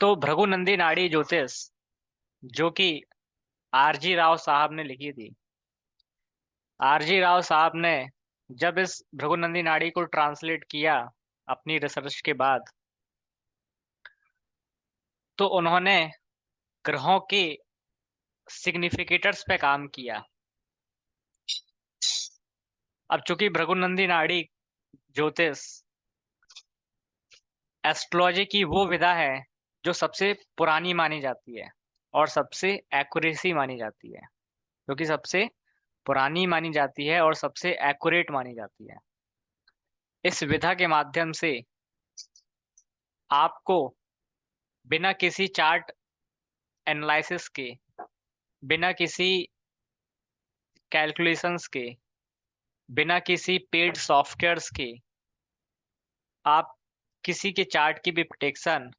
तो भृगुनंदी नाड़ी ज्योतिष जो कि आरजी राव साहब ने लिखी थी। आरजी राव साहब ने जब इस भृगुनंदी नाड़ी को ट्रांसलेट किया अपनी रिसर्च के बाद, तो उन्होंने ग्रहों के सिग्निफिकेटर्स पे काम किया। अब चूंकि भृगुनंदी नाड़ी ज्योतिष एस्ट्रोलॉजी की वो विधा है जो सबसे पुरानी मानी जाती है और सबसे एक्यूरेसी मानी जाती है, जो कि सबसे पुरानी मानी जाती है और सबसे एक्यूरेट मानी जाती है। इस विधा के माध्यम से आपको बिना किसी चार्ट एनालिसिस के, बिना किसी कैलकुलेशंस के, बिना किसी पेड सॉफ्टवेयर्स के, आप किसी के चार्ट की भी प्रिडिक्शन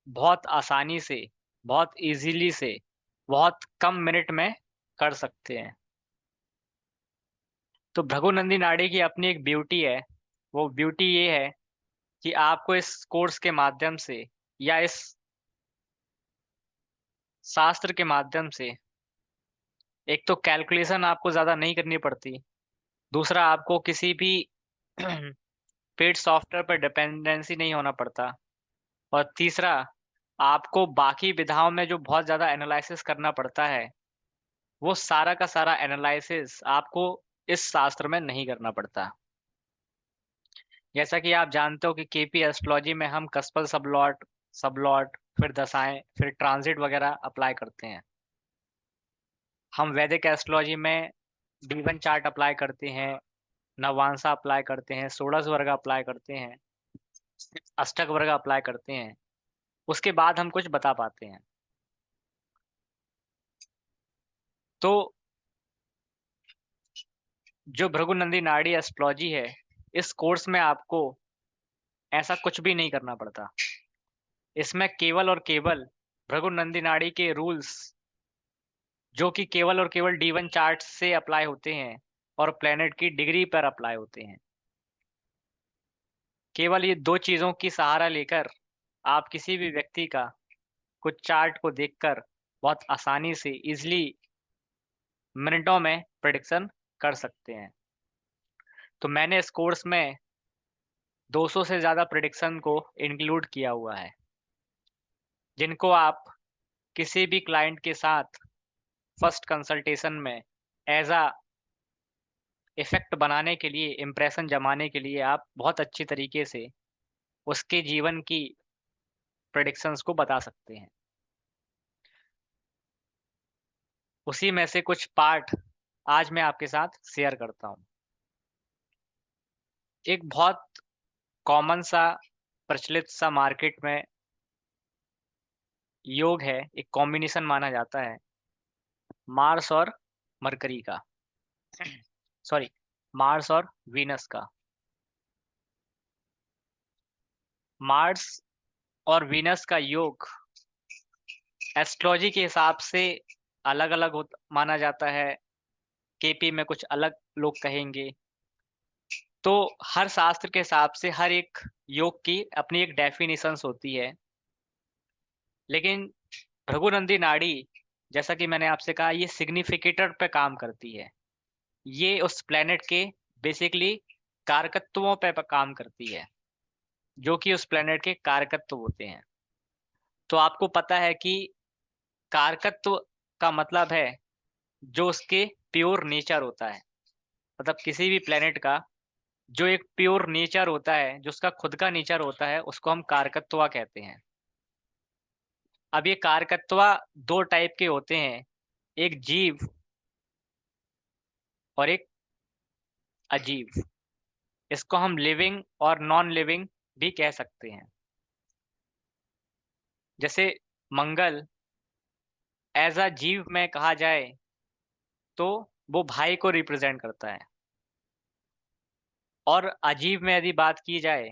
बहुत आसानी से, बहुत इजीली से, बहुत कम मिनट में कर सकते हैं। तो भृगुनंदी नाड़ी की अपनी एक ब्यूटी है। वो ब्यूटी ये है कि आपको इस कोर्स के माध्यम से या इस शास्त्र के माध्यम से एक तो कैलकुलेशन आपको ज़्यादा नहीं करनी पड़ती, दूसरा आपको किसी भी पेड सॉफ्टवेयर पर डिपेंडेंसी नहीं होना पड़ता, और तीसरा आपको बाकी विधाओं में जो बहुत ज़्यादा एनालिसिस करना पड़ता है वो सारा का सारा एनालिसिस आपको इस शास्त्र में नहीं करना पड़ता। जैसा कि आप जानते हो कि केपी एस्ट्रोलॉजी में हम कस्पल सबलॉट, सबलॉट, फिर दशाएं, फिर ट्रांजिट वगैरह अप्लाई करते हैं। हम वैदिक एस्ट्रोलॉजी में D1 चार्ट अप्लाई करते हैं, नवांशा अप्लाई करते हैं, षोडश वर्ग अप्लाई करते हैं, अष्टक वर्ग अप्लाई करते हैं। उसके बाद हम कुछ बता पाते हैं। तो जो भृगुनंदी नाड़ी एस्ट्रोलॉजी है, इस कोर्स में आपको ऐसा कुछ भी नहीं करना पड़ता। इसमें केवल और केवल भृगुनंदी नाड़ी के रूल्स, जो कि केवल और केवल D1 चार्ट से अप्लाई होते हैं और प्लेनेट की डिग्री पर अप्लाई होते हैं, केवल ये दो चीजों की सहारा लेकर आप किसी भी व्यक्ति का कुछ चार्ट को देखकर बहुत आसानी से, इजिली, मिनटों में प्रिडिक्शन कर सकते हैं। तो मैंने इस कोर्स में 200 से ज़्यादा प्रिडिक्शन को इंक्लूड किया हुआ है, जिनको आप किसी भी क्लाइंट के साथ फर्स्ट कंसल्टेशन में एज अ इफेक्ट बनाने के लिए, इम्प्रेशन जमाने के लिए आप बहुत अच्छी तरीके से उसके जीवन की प्रिडिक्शंस को बता सकते हैं। उसी में से कुछ पार्ट आज मैं आपके साथ शेयर करता हूँ। एक बहुत कॉमन सा, प्रचलित सा मार्केट में योग है, एक कॉम्बिनेशन माना जाता है मार्स और मरकरी का, सॉरी, मार्स और वीनस का। मार्स और वीनस का योग एस्ट्रोलॉजी के हिसाब से अलग अलग माना जाता है। केपी में कुछ अलग लोग कहेंगे। तो हर शास्त्र के हिसाब से हर एक योग की अपनी एक डेफिनेशंस होती है। लेकिन भृगुनंदी नाड़ी, जैसा कि मैंने आपसे कहा, ये सिग्निफिकेटर पे काम करती है। ये उस प्लेनेट के बेसिकली कारकत्वों पे काम करती है, जो कि उस प्लेनेट के कारकत्व होते हैं। तो आपको पता है कि कारकत्व का मतलब है जो उसके प्योर नेचर होता है। मतलब किसी भी प्लेनेट का जो एक प्योर नेचर होता है, जो उसका खुद का नेचर होता है, उसको हम कारकत्वा कहते हैं। अब ये कारकत्वा दो टाइप के होते हैं, एक जीव और एक अजीव। इसको हम लिविंग और नॉन लिविंग भी कह सकते हैं। जैसे मंगल एज अ जीव में कहा जाए तो वो भाई को रिप्रेजेंट करता है, और अजीब में यदि बात की जाए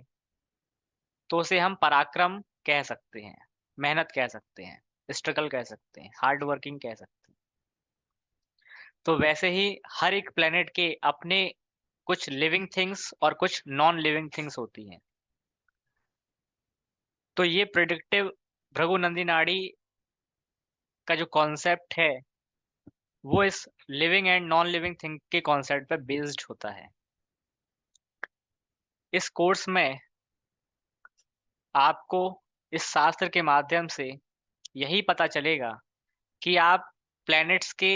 तो उसे हम पराक्रम कह सकते हैं, मेहनत कह सकते हैं, स्ट्रगल कह सकते हैं, हार्ड वर्किंग कह सकते हैं। तो वैसे ही हर एक प्लेनेट के अपने कुछ लिविंग थिंग्स और कुछ नॉन लिविंग थिंग्स होती हैं। तो ये प्रिडिक्टिव भृगुनंदी नाड़ी का जो कॉन्सेप्ट है वो इस living and non living thing के कॉन्सेप्ट पे बेस्ड होता है। इस कोर्स में आपको इस शास्त्र के माध्यम से यही पता चलेगा कि आप प्लैनेट्स के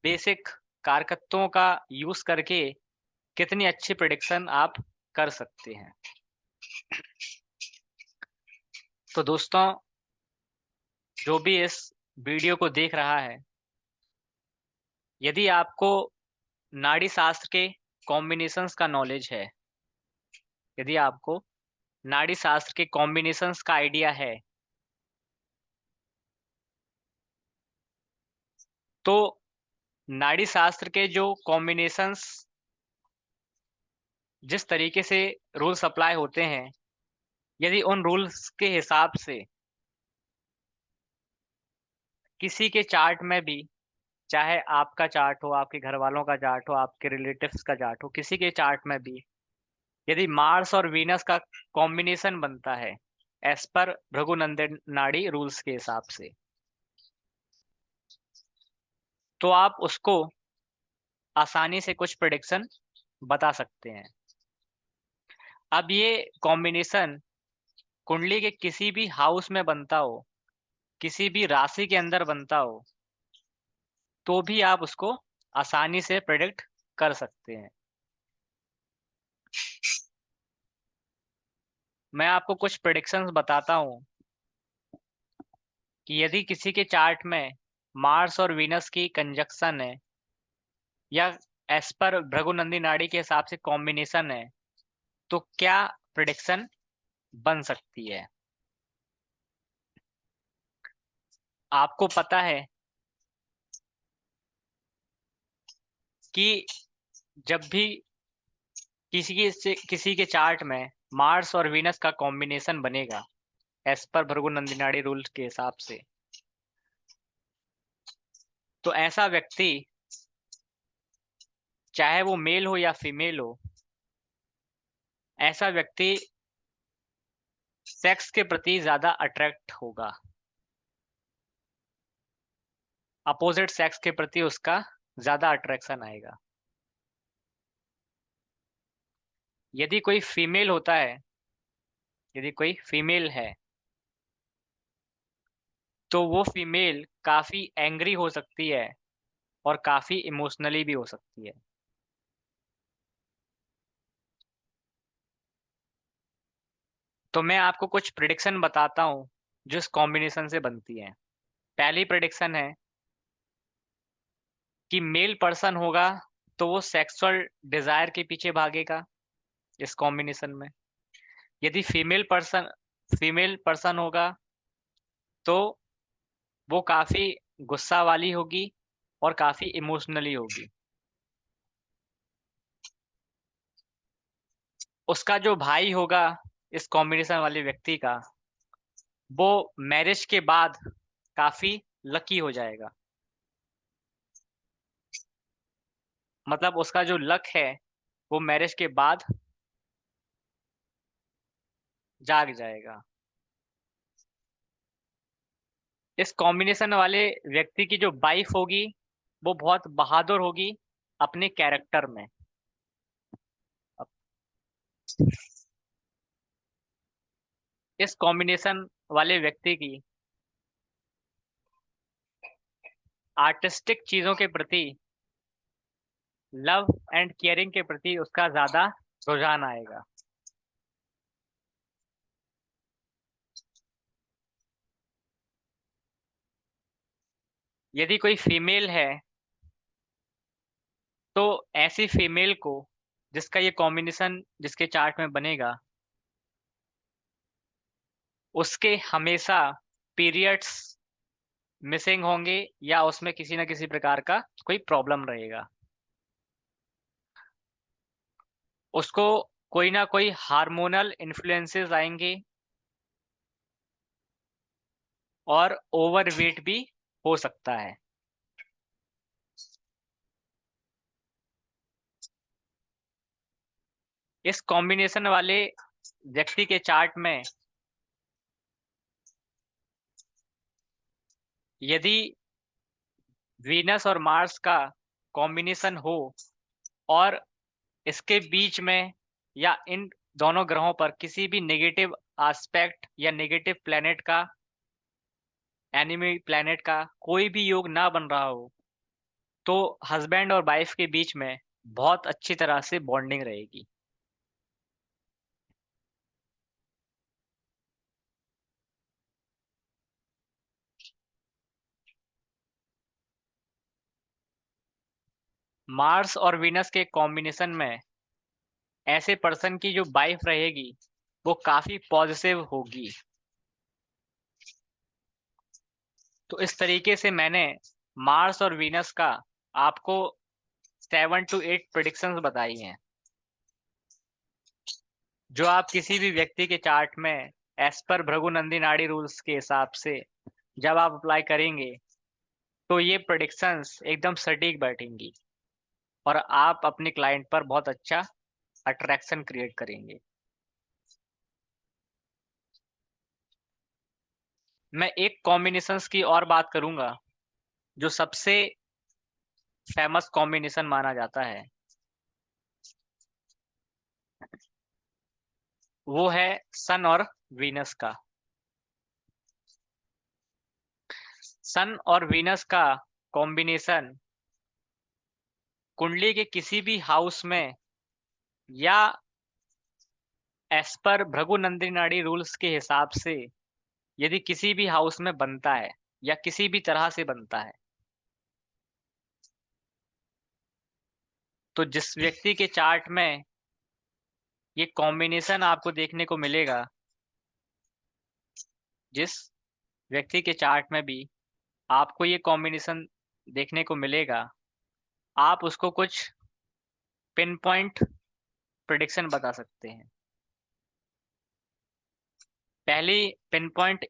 बेसिक कारकत्वों का यूज करके कितनी अच्छी प्रिडिक्शन आप कर सकते हैं। तो दोस्तों, जो भी इस वीडियो को देख रहा है, यदि आपको नाड़ी शास्त्र के कॉम्बिनेशंस का नॉलेज है, यदि आपको नाड़ी शास्त्र के कॉम्बिनेशंस का आइडिया है, तो नाड़ी शास्त्र के जो कॉम्बिनेशंस जिस तरीके से रूल्स अप्लाई होते हैं, यदि उन रूल्स के हिसाब से किसी के चार्ट में भी, चाहे आपका चार्ट हो, आपके घर वालों का चार्ट हो, आपके रिलेटिव्स का चार्ट हो, किसी के चार्ट में भी यदि मार्स और वीनस का कॉम्बिनेशन बनता है एज पर भृगुनंदन नाड़ी रूल्स के हिसाब से, तो आप उसको आसानी से कुछ प्रिडिक्शन बता सकते हैं। अब ये कॉम्बिनेशन कुंडली के किसी भी हाउस में बनता हो, किसी भी राशि के अंदर बनता हो, तो भी आप उसको आसानी से प्रिडिक्ट कर सकते हैं। मैं आपको कुछ प्रिडिक्शंस बताता हूँ कि यदि किसी के चार्ट में मार्स और वीनस की कंजक्शन है या एस पर भृगुनंदी नाड़ी के हिसाब से कॉम्बिनेशन है, तो क्या प्रिडिक्शन बन सकती है। आपको पता है कि जब भी किसी के चार्ट में मार्स और वीनस का कॉम्बिनेशन बनेगा एस पर भृगुनंदी नाड़ी रूल के हिसाब से, तो ऐसा व्यक्ति, चाहे वो मेल हो या फीमेल हो, ऐसा व्यक्ति सेक्स के प्रति ज्यादा अट्रैक्ट होगा, अपोजिट सेक्स के प्रति उसका ज्यादा अट्रैक्शन आएगा। यदि कोई फीमेल होता है, यदि कोई फीमेल है, तो वो फीमेल काफी एंग्री हो सकती है और काफी इमोशनली भी हो सकती है। तो मैं आपको कुछ प्रिडिक्शन बताता हूँ जो इस कॉम्बिनेशन से बनती है। पहली प्रिडिक्शन है कि मेल पर्सन होगा तो वो सेक्सुअल डिजायर के पीछे भागेगा इस कॉम्बिनेशन में। यदि फीमेल पर्सन होगा तो वो काफी गुस्सा वाली होगी और काफी इमोशनली होगी। उसका जो भाई होगा इस कॉम्बिनेशन वाले व्यक्ति का, वो मैरिज के बाद काफी लकी हो जाएगा। मतलब उसका जो लक है वो मैरिज के बाद जाग जाएगा। इस कॉम्बिनेशन वाले व्यक्ति की जो वाइफ होगी वो बहुत बहादुर होगी अपने कैरेक्टर में। इस कॉम्बिनेशन वाले व्यक्ति की आर्टिस्टिक चीजों के प्रति, लव एंड केयरिंग के प्रति उसका ज्यादा रुझान आएगा। यदि कोई फीमेल है तो ऐसी फीमेल को, जिसका ये कॉम्बिनेशन जिसके चार्ट में बनेगा, उसके हमेशा पीरियड्स मिसिंग होंगे या उसमें किसी न किसी प्रकार का कोई प्रॉब्लम रहेगा। उसको कोई ना कोई हार्मोनल इन्फ्लुएंसेस आएंगे और ओवरवेट भी हो सकता है। इस कॉम्बिनेशन वाले व्यक्ति के चार्ट में यदि वीनस और मार्स का कॉम्बिनेशन हो और इसके बीच में या इन दोनों ग्रहों पर किसी भी नेगेटिव एस्पेक्ट या नेगेटिव प्लेनेट का, एनिमी प्लेनेट का कोई भी योग ना बन रहा हो, तो हस्बैंड और वाइफ के बीच में बहुत अच्छी तरह से बॉन्डिंग रहेगी। मार्स और वीनस के कॉम्बिनेशन में ऐसे पर्सन की जो वाइफ रहेगी वो काफी पॉजिटिव होगी। तो इस तरीके से मैंने मार्स और वीनस का आपको 7 to 8 प्रिडिक्शंस बताई हैं, जो आप किसी भी व्यक्ति के चार्ट में एज पर भृगु नंदी नाड़ी रूल्स के हिसाब से जब आप अप्लाई करेंगे तो ये प्रिडिक्शंस एकदम सटीक बैठेंगी और आप अपने क्लाइंट पर बहुत अच्छा अट्रैक्शन क्रिएट करेंगे। मैं एक कॉम्बिनेशंस की और बात करूंगा जो सबसे फेमस कॉम्बिनेशन माना जाता है, वो है सन और वीनस का। सन और वीनस का कॉम्बिनेशन कुंडली के किसी भी हाउस में या एज पर भृगु नंदी नाड़ी रूल्स के हिसाब से यदि किसी भी हाउस में बनता है या किसी भी तरह से बनता है, तो जिस व्यक्ति के चार्ट में ये कॉम्बिनेशन आपको देखने को मिलेगा, जिस व्यक्ति के चार्ट में भी आपको ये कॉम्बिनेशन देखने को मिलेगा, आप उसको कुछ पिन पॉइंट प्रिडिक्शन बता सकते हैं। पहली पिन पॉइंट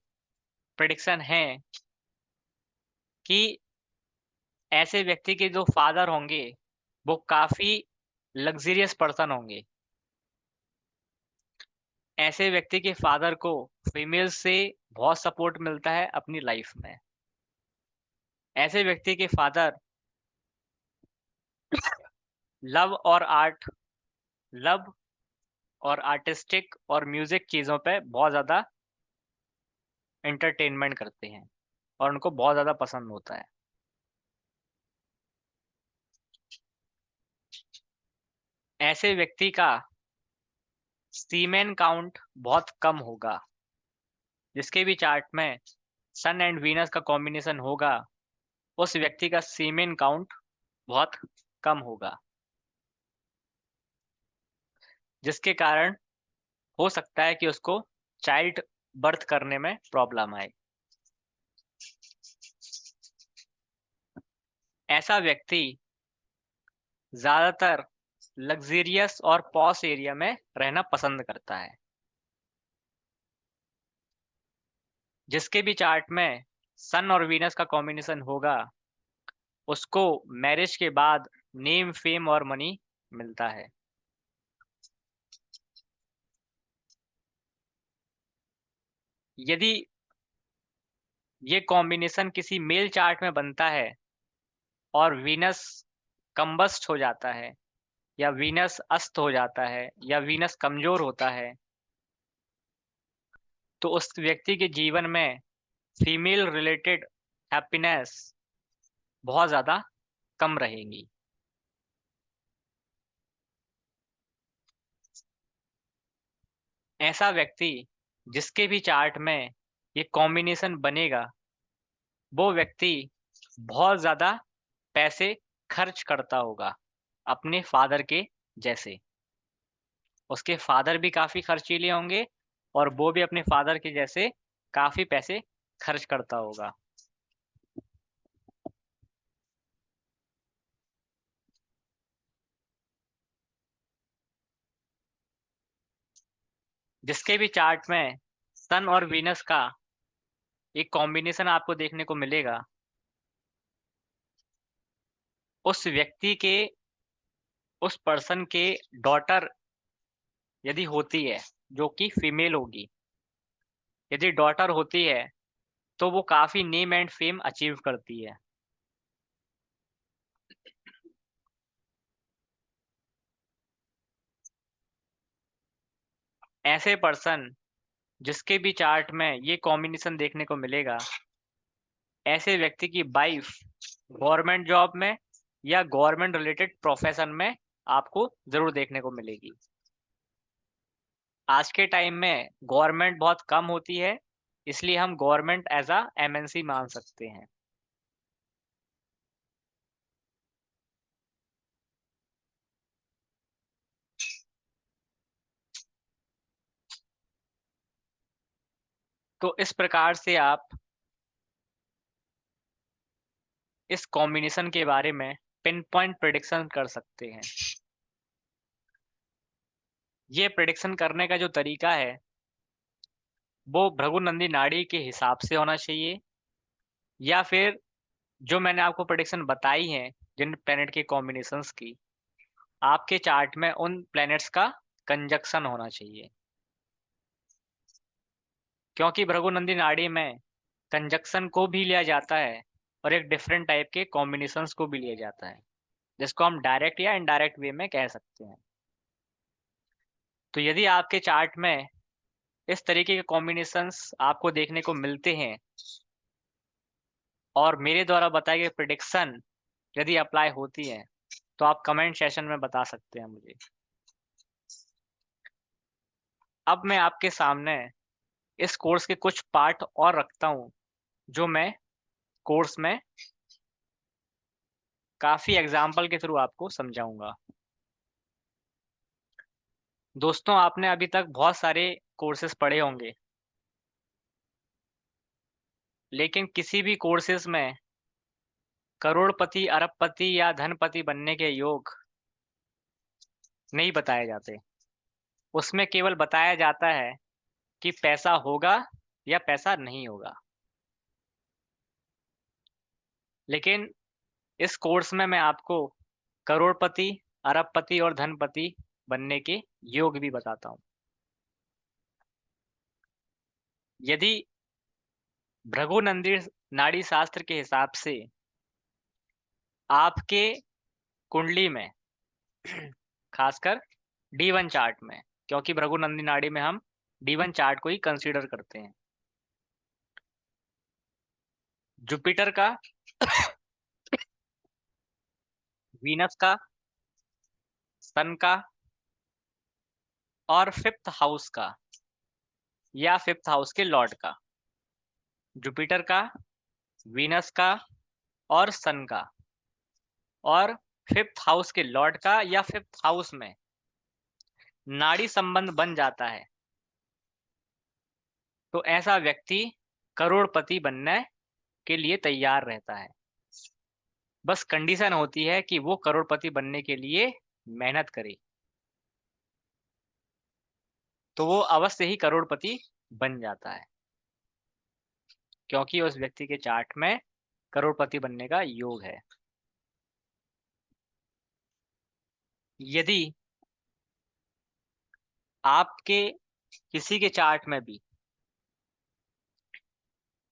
प्रिडिक्शन है कि ऐसे व्यक्ति के जो फादर होंगे वो काफी लग्जरियस पर्सन होंगे। ऐसे व्यक्ति के फादर को फीमेल से बहुत सपोर्ट मिलता है अपनी लाइफ में। ऐसे व्यक्ति के फादर लव और आर्ट, लव और आर्टिस्टिक और म्यूजिक चीजों पे बहुत ज्यादा एंटरटेनमेंट करते हैं और उनको बहुत ज्यादा पसंद होता है। ऐसे व्यक्ति का सीमेन काउंट बहुत कम होगा। जिसके भी चार्ट में सन एंड वीनस का कॉम्बिनेशन होगा, उस व्यक्ति का सीमेन काउंट बहुत कम होगा, जिसके कारण हो सकता है कि उसको चाइल्ड बर्थ करने में प्रॉब्लम आए। ऐसा व्यक्ति ज्यादातर लग्जरियस और पॉश एरिया में रहना पसंद करता है। जिसके भी चार्ट में सन और वीनस का कॉम्बिनेशन होगा, उसको मैरिज के बाद नेम, फेम और मनी मिलता है। यदि ये कॉम्बिनेशन किसी मेल चार्ट में बनता है और वीनस कंबस्ट हो जाता है या वीनस अस्त हो जाता है या वीनस कमजोर होता है, तो उस व्यक्ति के जीवन में फीमेल रिलेटेड हैप्पीनेस बहुत ज्यादा कम रहेगी। ऐसा व्यक्ति जिसके भी चार्ट में ये कॉम्बिनेशन बनेगा, वो व्यक्ति बहुत ज्यादा पैसे खर्च करता होगा अपने फादर के जैसे। उसके फादर भी काफी खर्चीले होंगे और वो भी अपने फादर के जैसे काफी पैसे खर्च करता होगा। जिसके भी चार्ट में सन और वीनस का एक कॉम्बिनेशन आपको देखने को मिलेगा, उस व्यक्ति के, उस पर्सन के डॉटर यदि होती है जो कि फीमेल होगी, यदि डॉटर होती है तो वो काफी नेम एंड फेम अचीव करती है। ऐसे पर्सन जिसके भी चार्ट में ये कॉम्बिनेशन देखने को मिलेगा, ऐसे व्यक्ति की वाइफ गवर्नमेंट जॉब में या गवर्नमेंट रिलेटेड प्रोफेशन में आपको जरूर देखने को मिलेगी। आज के टाइम में गवर्नमेंट बहुत कम होती है, इसलिए हम गवर्नमेंट एज अ एमएनसी मान सकते हैं। तो इस प्रकार से आप इस कॉम्बिनेशन के बारे में पिन पॉइंट प्रिडिक्शन कर सकते हैं। ये प्रिडिक्शन करने का जो तरीका है वो भृगुनंदी नाड़ी के हिसाब से होना चाहिए, या फिर जो मैंने आपको प्रिडिक्शन बताई है जिन प्लैनेट के कॉम्बिनेशंस की, आपके चार्ट में उन प्लैनेट्स का कंजक्शन होना चाहिए। क्योंकि भृगुनंदी नाड़ी में कंजक्शन को भी लिया जाता है और एक डिफरेंट टाइप के कॉम्बिनेशंस को भी लिया जाता है, जिसको हम डायरेक्ट या इनडायरेक्ट वे में कह सकते हैं। तो यदि आपके चार्ट में इस तरीके के कॉम्बिनेशंस आपको देखने को मिलते हैं और मेरे द्वारा बताई गई प्रिडिक्शन यदि अप्लाई होती है, तो आप कमेंट सेशन में बता सकते हैं मुझे। अब मैं आपके सामने इस कोर्स के कुछ पार्ट और रखता हूँ, जो मैं कोर्स में काफी एग्जाम्पल के थ्रू आपको समझाऊंगा। दोस्तों, आपने अभी तक बहुत सारे कोर्सेज पढ़े होंगे, लेकिन किसी भी कोर्सेज में करोड़पति, अरबपति या धनपति बनने के योग नहीं बताए जाते। उसमें केवल बताया जाता है कि पैसा होगा या पैसा नहीं होगा। लेकिन इस कोर्स में मैं आपको करोड़पति, अरबपति और धनपति बनने के योग भी बताता हूँ। यदि भृगुनंदी नाड़ी शास्त्र के हिसाब से आपके कुंडली में खासकर D1 चार्ट में, क्योंकि भृगुनंदी नाड़ी में हम D1 चार्ट को ही कंसीडर करते हैं, जुपिटर का, वीनस का, सन का और फिफ्थ हाउस का या फिफ्थ हाउस के लॉर्ड का, जुपिटर का, वीनस का और सन का और फिफ्थ हाउस के लॉर्ड का या फिफ्थ हाउस में नाड़ी संबंध बन जाता है, तो ऐसा व्यक्ति करोड़पति बनने के लिए तैयार रहता है। बस कंडीशन होती है कि वो करोड़पति बनने के लिए मेहनत करे, तो वो अवश्य ही करोड़पति बन जाता है, क्योंकि उस व्यक्ति के चार्ट में करोड़पति बनने का योग है। यदि आपके किसी के चार्ट में भी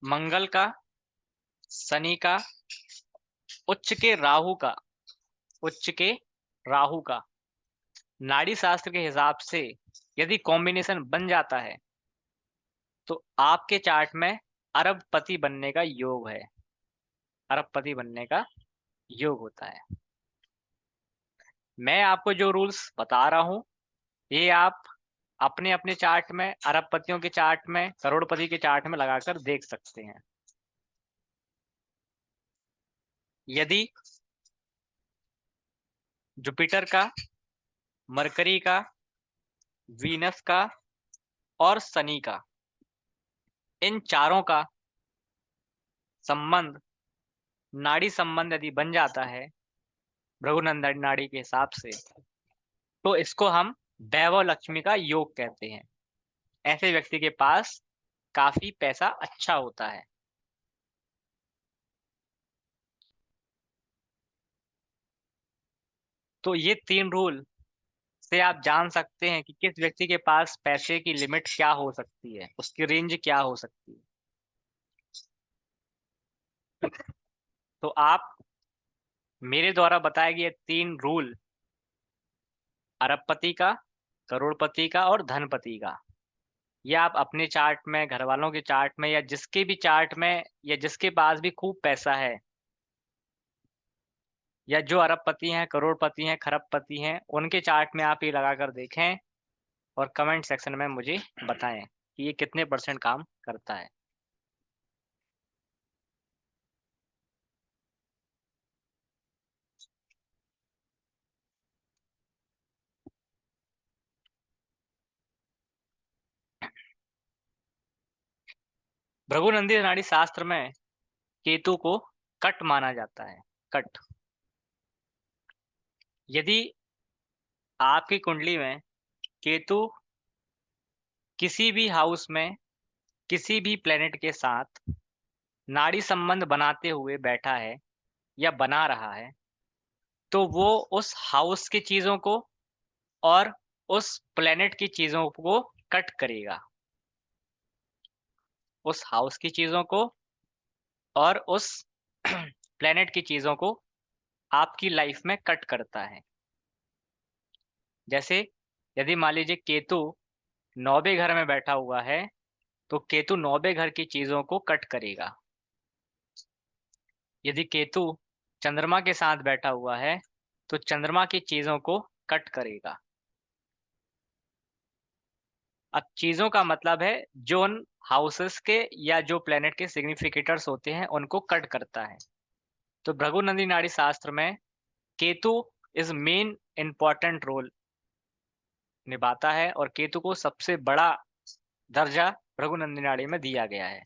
मंगल का, शनि का, उच्च के राहु का, उच्च के राहु का नाड़ी शास्त्र के हिसाब से यदि कॉम्बिनेशन बन जाता है, तो आपके चार्ट में अरबपति बनने का योग है, अरबपति बनने का योग होता है। मैं आपको जो रूल्स बता रहा हूँ, ये आप अपने अपने चार्ट में, अरबपतियों के चार्ट में, करोड़पति के चार्ट में लगाकर देख सकते हैं। यदि जुपिटर का, मरकरी का, वीनस का और शनि का, इन चारों का संबंध, नाड़ी संबंध यदि बन जाता है भृगुनंदी नाड़ी के हिसाब से, तो इसको हम वैभव लक्ष्मी का योग कहते हैं। ऐसे व्यक्ति के पास काफी पैसा अच्छा होता है। तो ये 3 रूल से आप जान सकते हैं कि किस व्यक्ति के पास पैसे की लिमिट क्या हो सकती है, उसकी रेंज क्या हो सकती है। तो आप मेरे द्वारा बताए गए 3 रूल, अरबपति का, करोड़पति का और धनपति का, ये आप अपने चार्ट में, घर वालों के चार्ट में, या जिसके भी चार्ट में, या जिसके पास भी खूब पैसा है, या जो अरबपति हैं, करोड़पति हैं, खरबपति हैं, उनके चार्ट में आप ये लगा कर देखें और कमेंट सेक्शन में मुझे बताएं कि ये कितने % काम करता है। भृगुनंदी नाड़ी शास्त्र में केतु को कट माना जाता है। कट। यदि आपकी कुंडली में केतु किसी भी हाउस में किसी भी प्लेनेट के साथ नाड़ी संबंध बनाते हुए बैठा है या बना रहा है, तो वो उस हाउस की चीजों को और उस प्लेनेट की चीजों को कट करेगा। उस हाउस की चीजों को और उस प्लेनेट की चीजों को आपकी लाइफ में कट करता है। जैसे यदि मान लीजिए केतु 9वें घर में बैठा हुआ है, तो केतु 9वें घर की चीजों को कट करेगा। यदि केतु चंद्रमा के साथ बैठा हुआ है, तो चंद्रमा की चीजों को कट करेगा। अब चीजों का मतलब है जो उन हाउसेस के या जो प्लेनेट के सिग्निफिकेटर्स होते हैं उनको कट करता है। तो भृगुनंदी नाड़ी शास्त्र में Ketu is main important role निभाता है और केतु को सबसे बड़ा दर्जा भृगुनंदी नाड़ी में दिया गया है।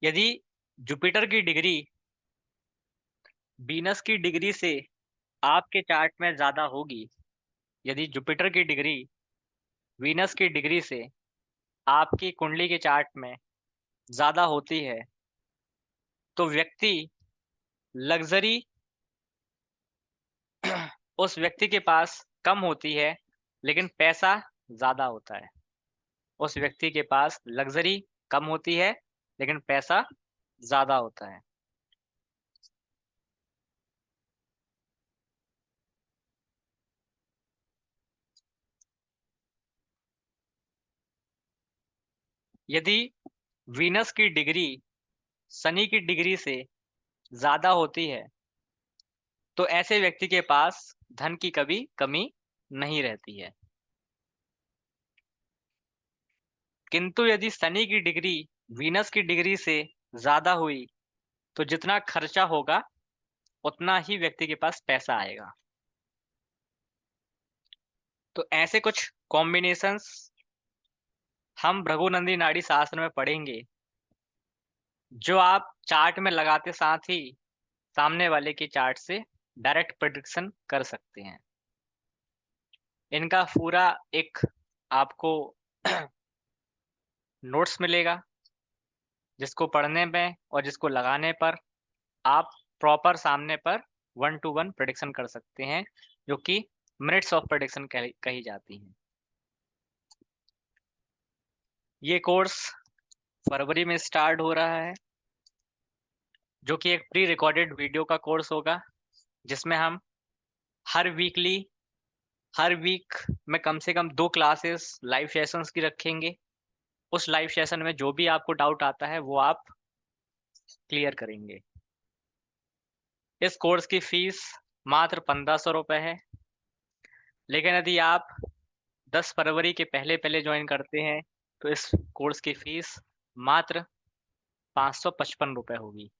यदि जुपिटर की डिग्री वीनस की डिग्री से आपके चार्ट में ज्यादा होगी, यदि जुपिटर की डिग्री वीनस की डिग्री से आपकी कुंडली के चार्ट में ज्यादा होती है, तो व्यक्ति लग्जरी उस व्यक्ति के पास कम होती है लेकिन पैसा ज्यादा होता है। उस व्यक्ति के पास लग्जरी कम होती है लेकिन पैसा ज्यादा होता है। यदि वीनस की डिग्री शनि की डिग्री से ज्यादा होती है, तो ऐसे व्यक्ति के पास धन की कभी कमी नहीं रहती है। किंतु यदि शनि की डिग्री वीनस की डिग्री से ज्यादा हुई, तो जितना खर्चा होगा उतना ही व्यक्ति के पास पैसा आएगा। तो ऐसे कुछ कॉम्बिनेशंस हम भृगुनंदी नाड़ी शास्त्र में पढ़ेंगे, जो आप चार्ट में लगाते साथ ही सामने वाले के चार्ट से डायरेक्ट प्रेडिक्शन कर सकते हैं। इनका पूरा एक आपको नोट्स मिलेगा, जिसको पढ़ने में और जिसको लगाने पर आप प्रॉपर सामने पर 1-to-1 प्रेडिक्शन कर सकते हैं, जो कि मिनट्स ऑफ प्रेडिक्शन कही जाती हैं। ये कोर्स फरवरी में स्टार्ट हो रहा है, जो कि एक प्री रिकॉर्डेड वीडियो का कोर्स होगा, जिसमें हम हर वीकली हर वीक में कम से कम 2 क्लासेस लाइव सेशंस की रखेंगे। उस लाइव सेशन में जो भी आपको डाउट आता है वो आप क्लियर करेंगे। इस कोर्स की फीस मात्र 1500 रुपये है, लेकिन यदि आप 10 फरवरी के पहले पहले ज्वाइन करते हैं तो इस कोर्स की फीस मात्र 555 रुपये होगी।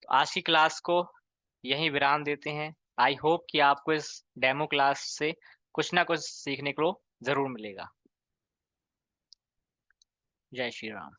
तो आज की क्लास को यहीं विराम देते हैं। आई होप कि आपको इस डेमो क्लास से कुछ ना कुछ सीखने को जरूर मिलेगा। जय श्री राम।